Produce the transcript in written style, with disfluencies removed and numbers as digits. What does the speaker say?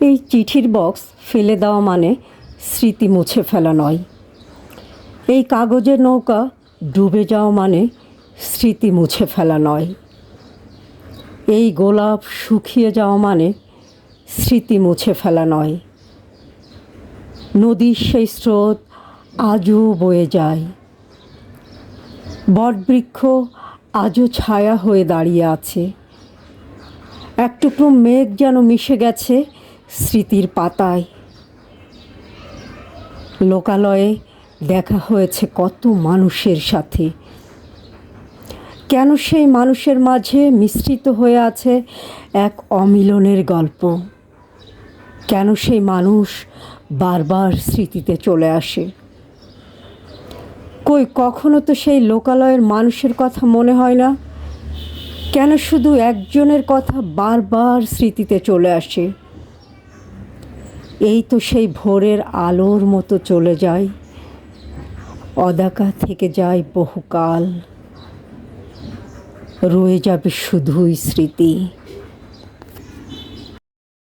এই চিঠির বক্স ফেলে দেওয়া মানে স্মৃতি মুছে ফেলা নয়। এই কাগজের নৌকা ডুবে যাওয়া মানে স্মৃতি মুছে ফেলা নয়। এই গোলাপ শুকিয়ে যাওয়া মানে স্মৃতি মুছে ফেলা নয়। নদীর সেই স্রোত আজও বয়ে যায়। বটবৃক্ষ আজও ছায়া হয়ে দাঁড়িয়ে আছে। এক টুকরো মেঘ যেন মিশে গেছে স্মৃতির পাতায়। লোকালয়ে দেখা হয়েছে কত মানুষের সাথে। কেন সেই মানুষের মাঝে মিশ্রিত হয়ে আছে এক অমিলনের গল্প? কেন সেই মানুষ বারবার স্মৃতিতে চলে আসে? কখনো তো সেই লোকালয়ের মানুষের কথা মনে হয় না? কেন শুধু একজনের কথা বারবার স্মৃতিতে চলে আসে? এই তো সেই ভোরের আলোর মতো চলে যায়, অদেখা থেকে যায় বহুকাল, রয়ে যাবে শুধুই স্মৃতি।